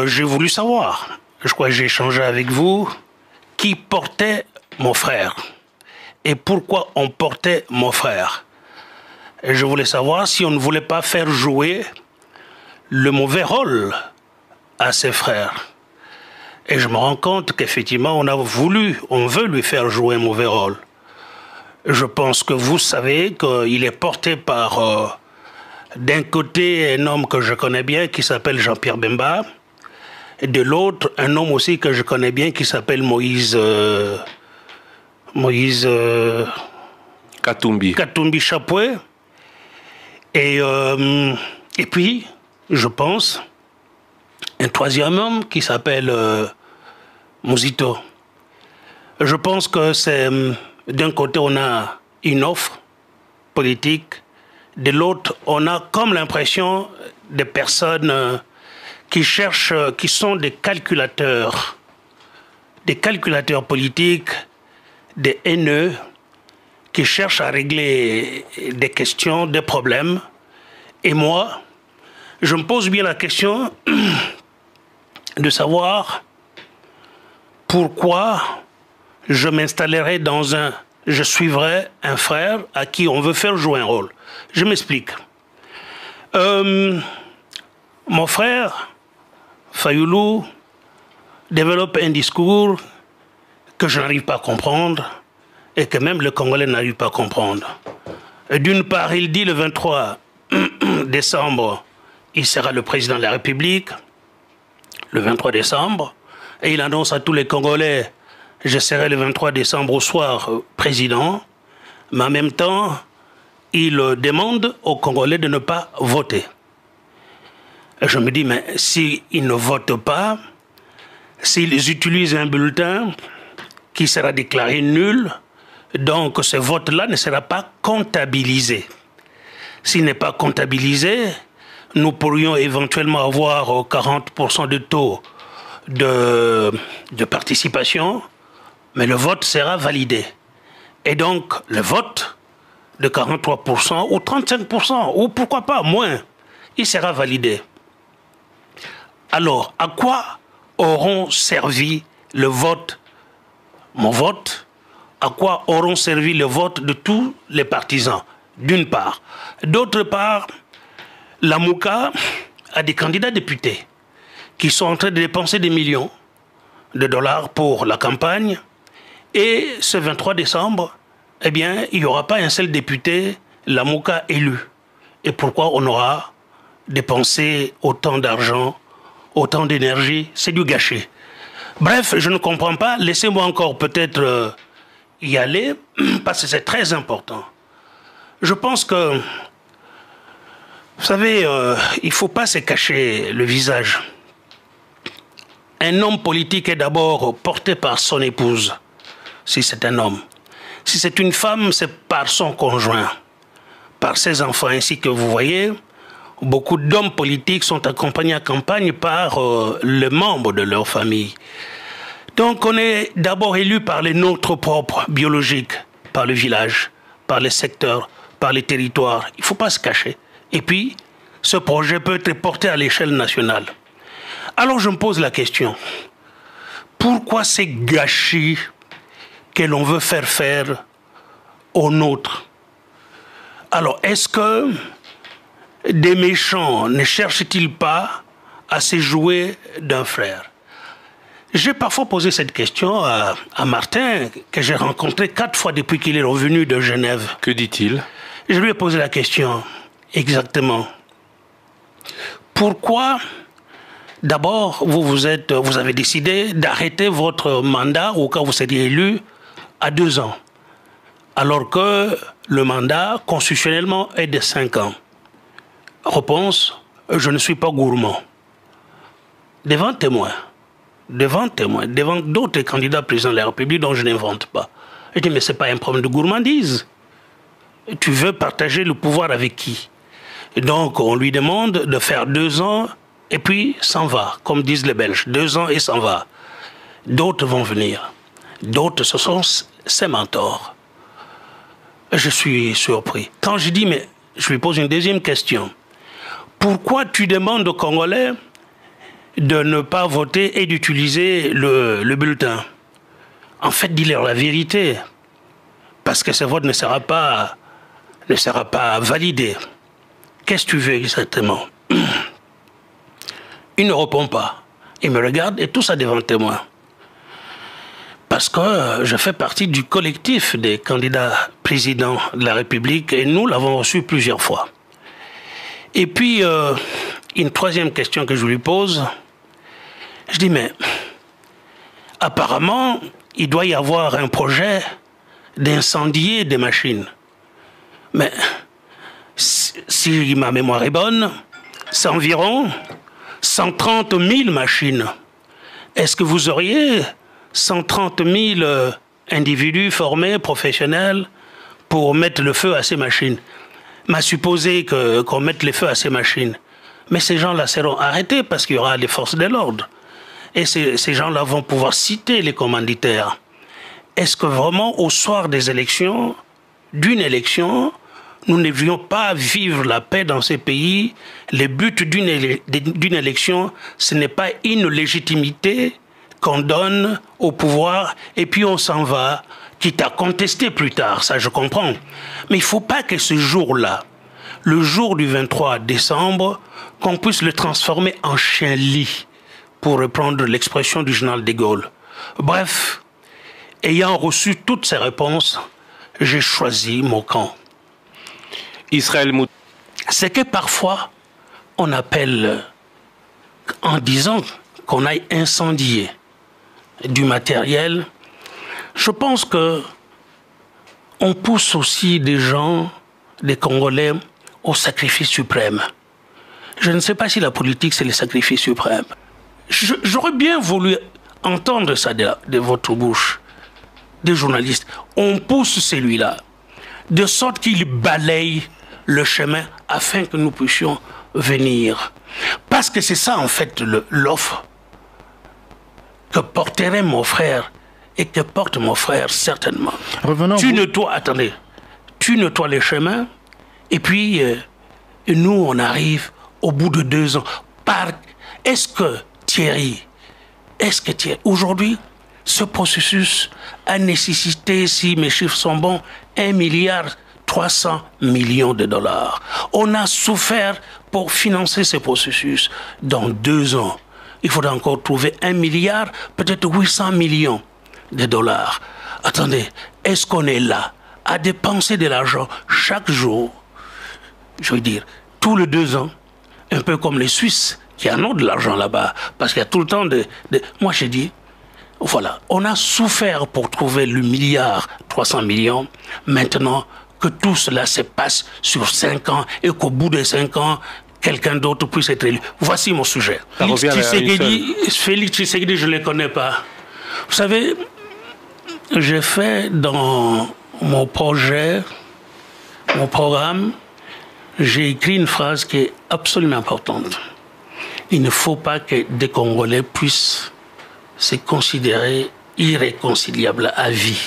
J'ai voulu savoir, je crois que j'ai échangé avec vous, qui portait mon frère et pourquoi on portait mon frère. Et je voulais savoir si on ne voulait pas faire jouer le mauvais rôle à ses frères. Et je me rends compte qu'effectivement, on veut lui faire jouer un mauvais rôle. Je pense que vous savez qu'il est porté par, d'un côté, un homme que je connais bien qui s'appelle Jean-Pierre Bemba, et de l'autre, un homme aussi que je connais bien qui s'appelle Moïse Katumbi Chapoué. Et puis, je pense, un troisième homme qui s'appelle Mouzito. Je pense que c'est, d'un côté, on a une offre politique, de l'autre, on a comme l'impression des personnes qui cherchent, qui sont des calculateurs politiques, des haineux, qui cherchent à régler des questions, des problèmes. Et moi, je me pose bien la question de savoir pourquoi je m'installerai je suivrai un frère à qui on veut faire jouer un rôle. Je m'explique. Mon frère, Fayoulou, développe un discours que je n'arrive pas à comprendre et que même le Congolais n'arrive pas à comprendre. D'une part, il dit le 23 décembre, il sera le président de la République, le 23 décembre, et il annonce à tous les Congolais, je serai le 23 décembre au soir président, mais en même temps, il demande aux Congolais de ne pas voter. Et je me dis, mais s'ils ne votent pas, s'ils utilisent un bulletin qui sera déclaré nul, donc ce vote-là ne sera pas comptabilisé. S'il n'est pas comptabilisé, nous pourrions éventuellement avoir 40% de taux de participation, mais le vote sera validé. Et donc, le vote de 43% ou 35%, ou pourquoi pas moins, il sera validé. Alors, à quoi auront servi le vote, mon vote, à quoi auront servi le vote de tous les partisans, d'une part. D'autre part, la Mouka a des candidats députés qui sont en train de dépenser des millions de dollars pour la campagne. Et ce 23 décembre, eh bien, il n'y aura pas un seul député, la Mouka élu. Et pourquoi on aura dépensé autant d'argent, autant d'énergie? C'est du gâchis. Bref, je ne comprends pas. Laissez-moi encore peut-être y aller, parce que c'est très important. Je pense que, vous savez, il ne faut pas se cacher le visage. Un homme politique est d'abord porté par son épouse, si c'est un homme. Si c'est une femme, c'est par son conjoint, par ses enfants. Ainsi que vous voyez, beaucoup d'hommes politiques sont accompagnés en campagne par les membres de leur famille. Donc on est d'abord élu par les nôtres propres, biologiques, par le village, par les secteurs, par les territoires. Il ne faut pas se cacher. Et puis, ce projet peut être porté à l'échelle nationale. Alors je me pose la question, pourquoi ces gâchis que l'on veut faire aux nôtres? Alors, est-ce que des méchants ne cherchent-ils pas à se jouer d'un frère? J'ai parfois posé cette question à Martin, que j'ai rencontré 4 fois depuis qu'il est revenu de Genève. Que dit-il? Je lui ai posé la question, exactement. Pourquoi, d'abord, vous avez décidé d'arrêter votre mandat au cas où vous seriez élu à 2 ans, alors que le mandat, constitutionnellement, est de 5 ans. Réponse, je ne suis pas gourmand. Devant témoin, devant d'autres candidats présidents de la République dont je n'invente pas. Je dis, mais ce n'est pas un problème de gourmandise. Tu veux partager le pouvoir avec qui? Et donc, on lui demande de faire 2 ans et puis s'en va, comme disent les Belges. 2 ans et s'en va. D'autres vont venir. D'autres, ce sont ses mentors. Je suis surpris. Quand je dis, mais je lui pose une deuxième question. Pourquoi tu demandes aux Congolais de ne pas voter et d'utiliser le bulletin. En fait, dis-leur la vérité, parce que ce vote ne sera pas validé. Qu'est-ce que tu veux exactement? Il ne répond pas. Il me regarde et tout ça devant témoin. Parce que je fais partie du collectif des candidats présidents de la République et nous l'avons reçu plusieurs fois. Et puis, une troisième question que je lui pose, je dis, mais apparemment, il doit y avoir un projet d'incendier des machines. Mais si ma mémoire est bonne, c'est environ 130 000 machines. Est-ce que vous auriez 130 000 individus formés, professionnels, pour mettre le feu à ces machines? M'a supposé qu'on mette le feu à ces machines. Mais ces gens-là seront arrêtés parce qu'il y aura les forces de l'ordre. Et ces gens-là vont pouvoir citer les commanditaires. Est-ce que vraiment, au soir des élections, d'une élection, nous ne devions pas vivre la paix dans ces pays? Le but d'une élection, ce n'est pas une légitimité qu'on donne au pouvoir et puis on s'en va, quitte à contester plus tard, ça je comprends. Mais il ne faut pas que ce jour-là, le jour du 23 décembre, qu'on puisse le transformer en chien-lit, pour reprendre l'expression du général de Gaulle. Bref, ayant reçu toutes ces réponses, j'ai choisi mon camp. Israël Mout. C'est que parfois, on appelle, en disant qu'on aille incendier du matériel, je pense que on pousse aussi des gens, des Congolais, au sacrifice suprême. Je ne sais pas si la politique, c'est le sacrifice suprême. J'aurais bien voulu entendre ça de votre bouche, des journalistes. On pousse celui-là, de sorte qu'il balaye le chemin afin que nous puissions venir. Parce que c'est ça, en fait, l'offre que porterait mon frère et que porte mon frère, certainement. Revenons tu nettoies les chemins et puis nous, on arrive au bout de 2 ans. Est-ce que Thierry, aujourd'hui, ce processus a nécessité, si mes chiffres sont bons, 1,3 milliard de dollars. On a souffert pour financer ce processus. Dans 2 ans, il faudra encore trouver 1 milliard, peut-être 800 millions de dollars. Attendez, est-ce qu'on est là à dépenser de l'argent chaque jour, je veux dire, tous les 2 ans, un peu comme les Suisses qui en ont de l'argent là-bas, parce qu'il y a tout le temps Moi, j'ai dit, voilà, on a souffert pour trouver le 1,3 milliard. Maintenant que tout cela se passe sur 5 ans et qu'au bout de 5 ans, quelqu'un d'autre puisse être élu. Voici mon sujet. Félix Tshisekedi, je ne le connais pas. Vous savez, j'ai fait dans mon projet, mon programme, j'ai écrit une phrase qui est absolument importante. Il ne faut pas que des Congolais puissent se considérer irréconciliables à vie.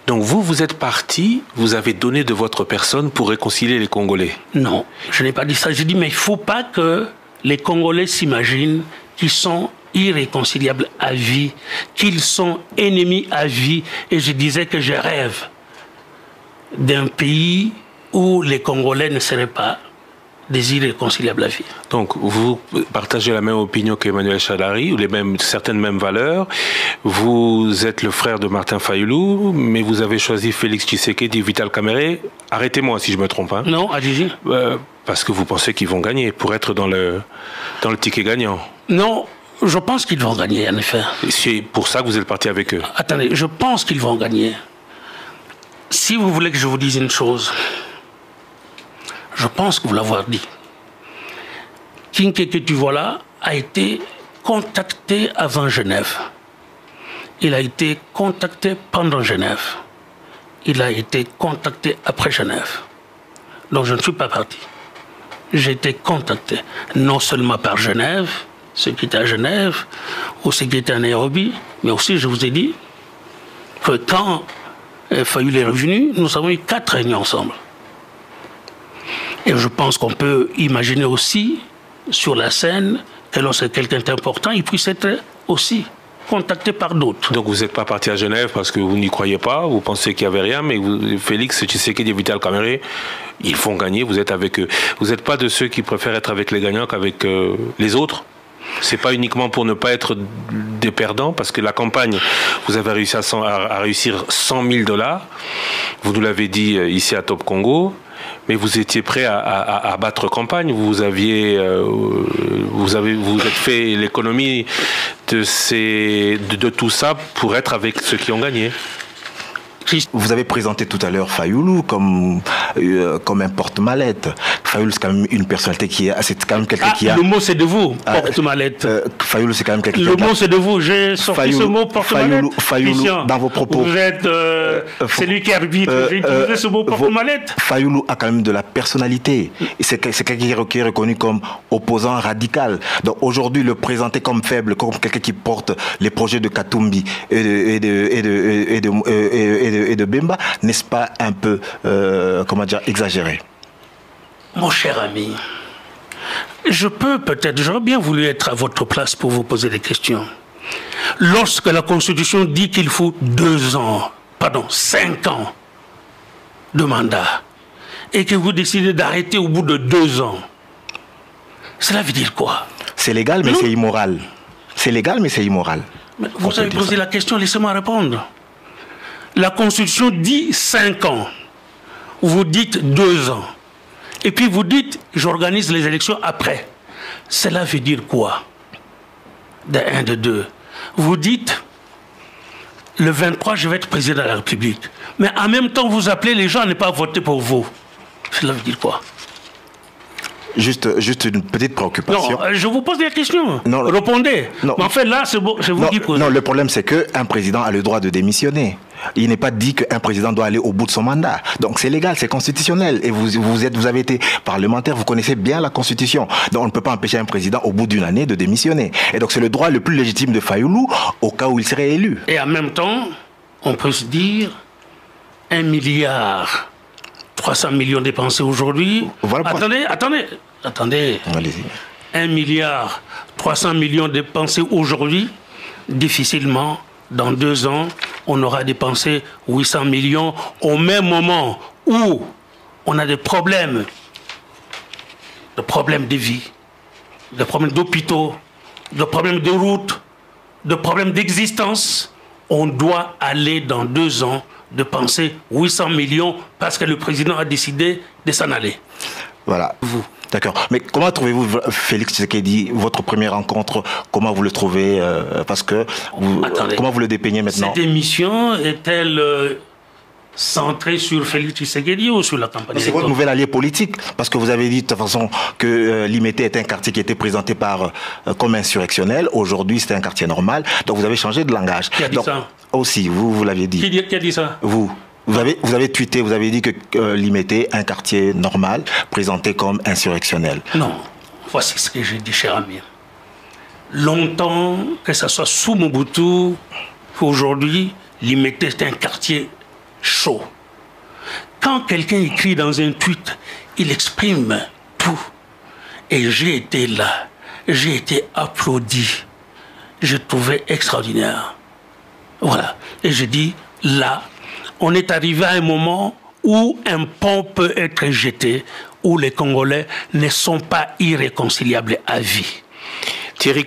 Donc vous êtes parti, vous avez donné de votre personne pour réconcilier les Congolais? Non, je n'ai pas dit ça. J'ai dit, mais il ne faut pas que les Congolais s'imaginent qu'ils sont irréconciliables à vie, qu'ils sont ennemis à vie. Et je disais que je rêve d'un pays où les Congolais ne seraient pas des irréconciliables à vie. Donc, vous partagez la même opinion qu'Emmanuel Shadary, ou certaines mêmes valeurs. Vous êtes le frère de Martin Fayulu, mais vous avez choisi Félix Tshisekedi et Vital Kamerhe. Arrêtez-moi si je me trompe. Hein. Non, allez-y. Parce que vous pensez qu'ils vont gagner, pour être dans le ticket gagnant. Non, je pense qu'ils vont gagner, en effet. C'est pour ça que vous êtes parti avec eux. Attendez, je pense qu'ils vont gagner. Si vous voulez que je vous dise une chose, je pense que vous l'avoir dit. Kinkeke voilà a été contacté avant Genève. Il a été contacté pendant Genève. Il a été contacté après Genève. Donc je ne suis pas parti. J'ai été contacté non seulement par Genève, ceux qui étaient à Genève, ou ceux qui étaient à Nairobi, mais aussi, je vous ai dit, que quand Fayulu est revenu, nous avons eu 4 réunions ensemble. Et je pense qu'on peut imaginer aussi sur la scène que lorsque quelqu'un est important, il puisse être aussi contacté par d'autres. Donc vous n'êtes pas parti à Genève parce que vous n'y croyez pas, vous pensez qu'il n'y avait rien, mais Félix Tshisekedi et Vital Kamerhe, ils font gagner, vous êtes avec eux. Vous n'êtes pas de ceux qui préfèrent être avec les gagnants qu'avec les autres? C'est pas uniquement pour ne pas être des perdants, parce que la campagne, vous avez réussi à réussir 100 000 $, vous nous l'avez dit ici à Top Congo, mais vous étiez prêt à battre campagne, vous êtes fait l'économie de tout ça pour être avec ceux qui ont gagné. Vous avez présenté tout à l'heure Fayoulou comme un porte-mallette. Fayoulou, c'est quand même une personnalité qui est... C'est quand même quelqu'un qui a... Le mot, c'est de vous, porte-mallette. Fayoulou, c'est quand même quelqu'un qui a... Le mot, c'est de vous. J'ai sorti ce mot, porte-mallette. Fayoulou, dans vos propos... Vous êtes celui qui arbitre. J'ai utilisé ce mot, porte-mallette. Fayoulou a quand même de la personnalité. C'est quelqu'un qui est reconnu comme opposant radical. Donc aujourd'hui, le présenter comme faible, comme quelqu'un qui porte les projets de Katumbi et de Bemba, n'est-ce pas un peu, comment dire, exagéré? Mon cher ami, j'aurais bien voulu être à votre place pour vous poser des questions. Lorsque la Constitution dit qu'il faut 5 ans de mandat, et que vous décidez d'arrêter au bout de 2 ans, cela veut dire quoi? C'est légal, mais c'est immoral. C'est légal, mais c'est immoral. Mais vous avez posé la question, laissez-moi répondre. La Constitution dit 5 ans. Vous dites 2 ans. Et puis vous dites, j'organise les élections après. Cela veut dire quoi? De 1, de 2. Vous dites, le 23, je vais être président de la République. Mais en même temps, vous appelez les gens à ne pas voter pour vous. Cela veut dire quoi? Juste une petite préoccupation. Non, je vous pose des questions. Non, répondez. Non. Mais en fait, là, c'est bon, je vous dis quoi. Non, le problème, c'est qu'un président a le droit de démissionner. Il n'est pas dit qu'un président doit aller au bout de son mandat. Donc c'est légal, c'est constitutionnel. Et vous avez été parlementaire, vous connaissez bien la Constitution. Donc on ne peut pas empêcher un président au bout d'une année de démissionner. Et donc c'est le droit le plus légitime de Fayoulou au cas où il serait élu. Et en même temps, on peut se dire 1,3 milliard dépensés aujourd'hui. Voilà. Attendez. 1,3 milliard dépensés aujourd'hui, difficilement. Dans 2 ans, on aura dépensé 800 millions au même moment où on a des problèmes de vie, des problèmes d'hôpitaux, des problèmes de routes, des problèmes d'existence. On doit aller dans 2 ans dépenser 800 millions parce que le président a décidé de s'en aller. Voilà. Vous. D'accord. Mais comment trouvez-vous Félix Tshisekedi, votre première rencontre? Comment vous le trouvez? Parce que comment vous le dépeignez maintenant? Cette émission est-elle centrée sur Félix Tshisekedi ou sur la campagne? C'est votre nouvel allié politique, parce que vous avez dit de toute façon que Limete est un quartier qui était présenté comme insurrectionnel. Aujourd'hui, c'est un quartier normal. Donc vous avez changé de langage. Qui a dit ça? Aussi, vous l'aviez dit. Qui a dit ça? Vous avez tweeté, vous avez dit que Limete, un quartier normal, présenté comme insurrectionnel. Non, voici ce que j'ai dit, cher ami. Longtemps, que ce soit sous Mobutu, qu'aujourd'hui, Limete est un quartier chaud. Quand quelqu'un écrit dans un tweet, il exprime tout. Et j'ai été là, j'ai été applaudi. Je trouvais extraordinaire. Voilà. Et je dis, là, on est arrivé à un moment où un pont peut être jeté, où les Congolais ne sont pas irréconciliables à vie. Thierry